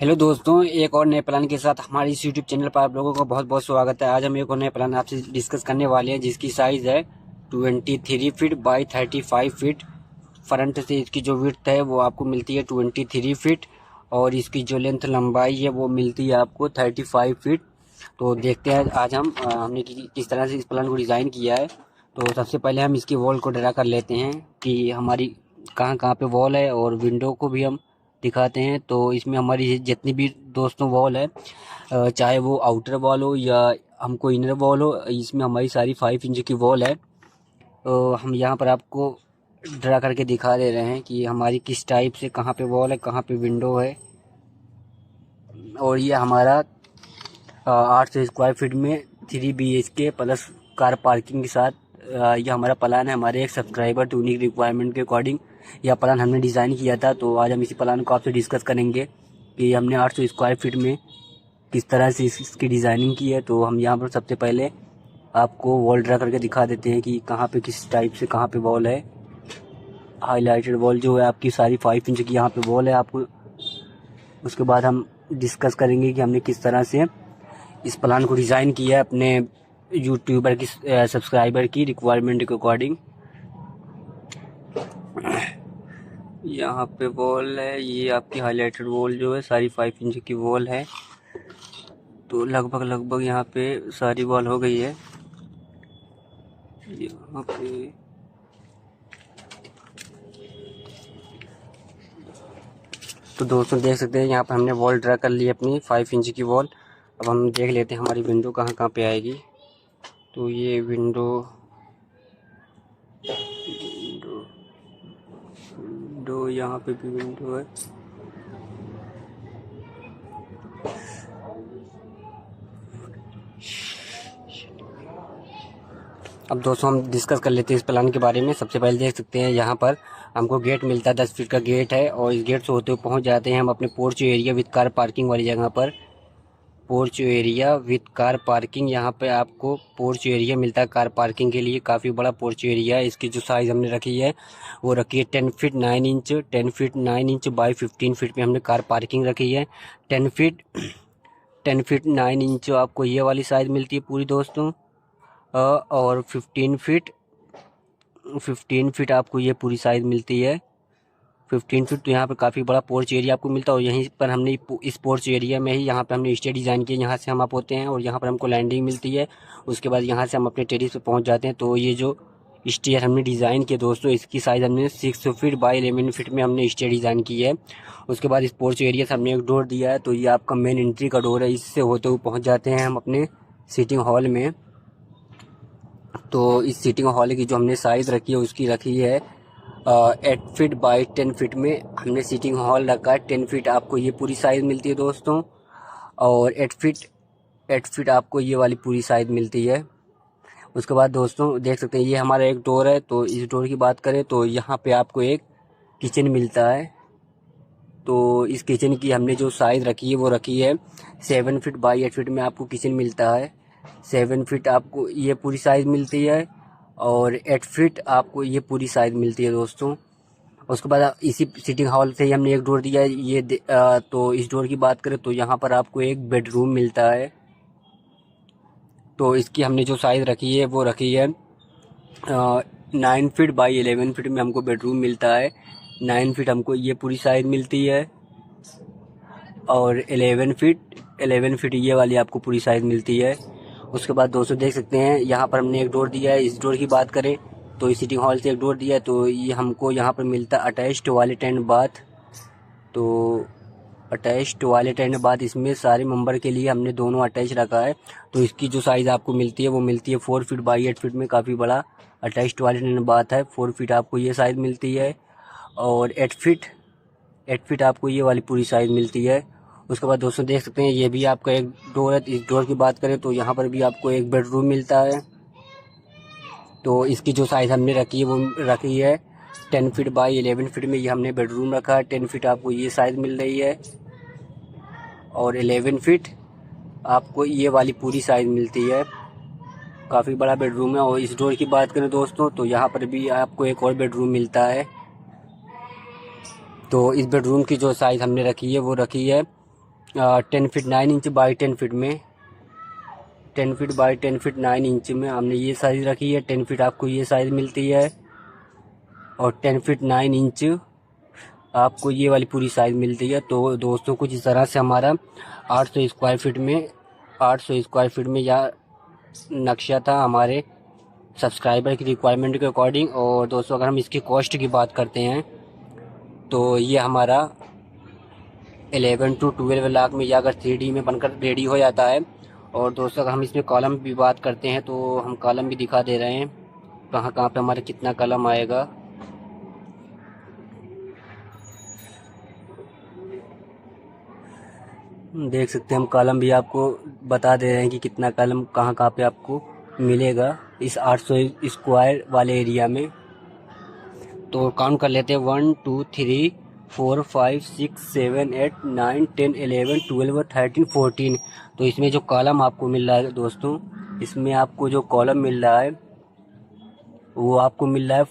Hello दोस्तों, एक और नए प्लान के साथ हमारे इस यूट्यूब चैनल पर आप लोगों का बहुत बहुत स्वागत है। आज हम एक और नए प्लान आपसे डिस्कस करने वाले हैं जिसकी साइज़ है 23 फीट बाई 35 फीट। फ्रंट से इसकी जो विड्थ है वो आपको मिलती है 23 फीट और इसकी जो लेंथ लंबाई है वो मिलती है आपको 35 फीट। तो देखते हैं आज हमने किस तरह से इस प्लान को डिज़ाइन किया है। तो सबसे पहले हम इसकी वॉल को ड्रा कर लेते हैं कि हमारी कहाँ कहाँ पे वॉल है, और विंडो को भी हम दिखाते हैं। तो इसमें हमारी जितनी भी दोस्तों वॉल है, चाहे वो आउटर वॉल हो या हमको इनर वॉल हो, इसमें हमारी सारी 5 इंच की वॉल है। तो हम यहाँ पर आपको ड्रा करके दिखा दे रहे हैं कि हमारी किस टाइप से कहाँ पे वॉल है, कहाँ पे विंडो है। और ये हमारा 800 स्क्वायर फीट में 3 BHK प्लस कार पार्किंग के साथ ये हमारा प्लान है। हमारे एक सब्सक्राइबर यूनिक रिक्वायरमेंट के अकॉर्डिंग यह प्लान हमने डिज़ाइन किया था। तो आज हम इसी प्लान को आपसे डिस्कस करेंगे कि हमने 800 स्क्वायर फीट में किस तरह से इसकी डिज़ाइनिंग की है। तो हम यहाँ पर सबसे पहले आपको वॉल ड्रा करके दिखा देते हैं कि कहाँ पे किस टाइप से कहाँ पे वॉल है। हाईलाइटेड वॉल जो है आपकी सारी 5 इंच की यहाँ पे वॉल है आपको। उसके बाद हम डिस्कस करेंगे कि हमने किस तरह से इस प्लान को डिज़ाइन किया है अपने यूट्यूबर की सब्सक्राइबर की रिक्वायरमेंट के अकॉर्डिंग। यहाँ पे वॉल है, ये आपकी हाईलाइटेड वॉल जो है सारी 5 इंच की वॉल है। तो लगभग यहाँ पे सारी वॉल हो गई है। यहाँ पे तो दोस्तों देख सकते हैं यहाँ पर हमने वॉल ड्रा कर ली अपनी 5 इंच की वॉल। अब हम देख लेते हैं हमारी विंडो कहाँ कहाँ पे आएगी। तो ये विंडो यहाँ पे भी विंडो है। अब दोस्तों हम डिस्कस कर लेते हैं इस प्लान के बारे में। सबसे पहले देख सकते हैं यहाँ पर हमको गेट मिलता है, 10 फीट का गेट है। और इस गेट से होते हुए पहुँच जाते हैं हम अपने porch area with car parking वाली जगह पर। Porch area with car parking, यहाँ पे आपको पोर्च एरिया मिलता है कार पार्किंग के लिए। काफ़ी बड़ा पोर्च एरिया है। इसकी जो साइज़ हमने रखी है वो रखी है 10 feet 9 inch. 10 feet 9 inch by 15 feet में हमने कार पार्किंग रखी है। 10 फीट 9 इंच आपको ये वाली साइज़ मिलती है पूरी दोस्तों। और 15 फीट आपको ये पूरी साइज़ मिलती है। 15 फीट। तो यहाँ पे काफ़ी बड़ा पोर्च एरिया आपको मिलता है। और यहीं पर हमने इस पोर्च एरिया में ही यहाँ पे हमने स्टेयर डिज़ाइन किया। यहाँ से हम आप होते हैं और यहाँ पर हमको लैंडिंग मिलती है। उसके बाद यहाँ से हम अपने टेरेस पे पहुँच जाते हैं। तो ये जो स्टेयर हमने डिज़ाइन किया दोस्तों, इसकी साइज़ हमने 6 फीट बाई 11 फीट में हमने स्टेयर डिज़ाइन की है। उसके बाद इस पोर्च एरिया से हमने एक डोर दिया है। तो ये आपका मेन एंट्री का डोर है। इससे होते हुए पहुँच जाते हैं हम अपने सीटिंग हॉल में। तो इस सीटिंग हॉल की जो हमने साइज़ रखी है उसकी रखी है 8 फीट बाई 10 फीट में हमने सीटिंग हॉल रखा है। 10 फीट आपको ये पूरी साइज़ मिलती है दोस्तों। और 8 फीट आपको ये वाली पूरी साइज़ मिलती है। उसके बाद दोस्तों देख सकते हैं ये हमारा एक डोर है। तो इस डोर की बात करें तो यहाँ पे आपको एक किचन मिलता है। तो इस किचन की हमने जो साइज़ रखी है वो रखी है 7 फीट बाई 8 फीट में आपको किचन मिलता है। 7 फीट आपको ये पूरी साइज़ मिलती है और 8 फीट आपको ये पूरी साइज़ मिलती है दोस्तों। उसके बाद इसी सिटिंग हॉल से ही हमने एक डोर दिया है तो इस डोर की बात करें तो यहाँ पर आपको एक बेडरूम मिलता है। तो इसकी हमने जो साइज़ रखी है वो रखी है 9 फीट बाई 11 फीट में हमको बेडरूम मिलता है। 9 फीट हमको ये पूरी साइज़ मिलती है और 11 फीट ये वाली आपको पूरी साइज़ मिलती है। उसके बाद दोस्तों देख सकते हैं यहाँ पर हमने एक डोर दिया है। इस डोर की बात करें तो इस सिटिंग हॉल से एक डोर दिया है। तो ये हमको यहाँ पर मिलता है अटैच टॉयलेट एंड बाथ। तो अटैच टॉयलेट एंड बाथ इसमें सारे मेंबर के लिए हमने दोनों अटैच रखा है। तो इसकी जो साइज़ आपको मिलती है वो मिलती है 4 फीट बाई 8 फीट में। काफ़ी बड़ा अटैच टॉयलेट एंड बाथ है। 4 फीट आपको ये साइज़ मिलती है और 8 फीट आपको ये वाली पूरी साइज़ मिलती है। उसके बाद दोस्तों देख सकते हैं ये भी आपका एक डोर है। इस डोर की बात करें तो यहाँ पर भी आपको एक बेडरूम मिलता है। तो इसकी जो साइज़ हमने रखी है वो रखी है 10 फीट बाई 11 फीट में। ये हमने बेडरूम रखा है। 10 फीट आपको ये साइज़ मिल रही है और 11 फीट आपको ये वाली पूरी साइज़ मिलती है। काफ़ी बड़ा बेडरूम है। और इस डोर की बात करें दोस्तों तो यहाँ पर भी आपको एक और बेडरूम मिलता है। तो इस बेडरूम की जो साइज़ हमने रखी है वो रखी है 10 फीट 9 इंच बाई 10 फीट में 10 फीट बाई 10 फीट 9 इंच में हमने ये साइज़ रखी है। 10 फीट आपको ये साइज़ मिलती है और 10 फीट 9 इंच आपको ये वाली पूरी साइज़ मिलती है। तो दोस्तों कुछ इस तरह से हमारा 800 स्क्वायर फीट में यह नक्शा था हमारे सब्सक्राइबर की रिक्वायरमेंट के अकॉर्डिंग। और दोस्तों अगर हम इसकी कॉस्ट की बात करते हैं तो ये हमारा 11 to 12 लाख में यह अगर 3D में बनकर रेडी हो जाता है। और दोस्तों अगर हम इसमें कॉलम भी बात करते हैं तो हम कॉलम भी दिखा दे रहे हैं कहाँ कहाँ पे हमारा कितना कॉलम आएगा। देख सकते हैं हम कॉलम भी आपको बता दे रहे हैं कि कितना कॉलम कहाँ कहाँ पे आपको मिलेगा इस 800 स्क्वायर वाले एरिया में। तो काउंट कर लेते हैं 1 2 3 4 5 6 7 8 9 10 11 12 13 14। तो इसमें जो कॉलम आपको मिल रहा है दोस्तों, इसमें आपको जो कॉलम मिल रहा है वो आपको मिल रहा है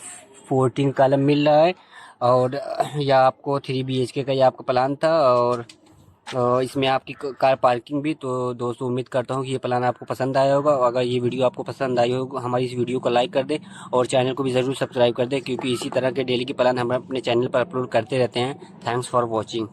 14 कॉलम मिल रहा है। और यह आपको 3 BHK का ये आपका प्लान था। और इसमें आपकी कार पार्किंग भी। तो दोस्तों उम्मीद करता हूँ कि ये प्लान आपको पसंद आया होगा। अगर ये वीडियो आपको पसंद आई होगा हमारी इस वीडियो को लाइक कर दें और चैनल को भी ज़रूर सब्सक्राइब कर दें, क्योंकि इसी तरह के डेली के प्लान हम अपने चैनल पर अपलोड करते रहते हैं। Thanks for watching.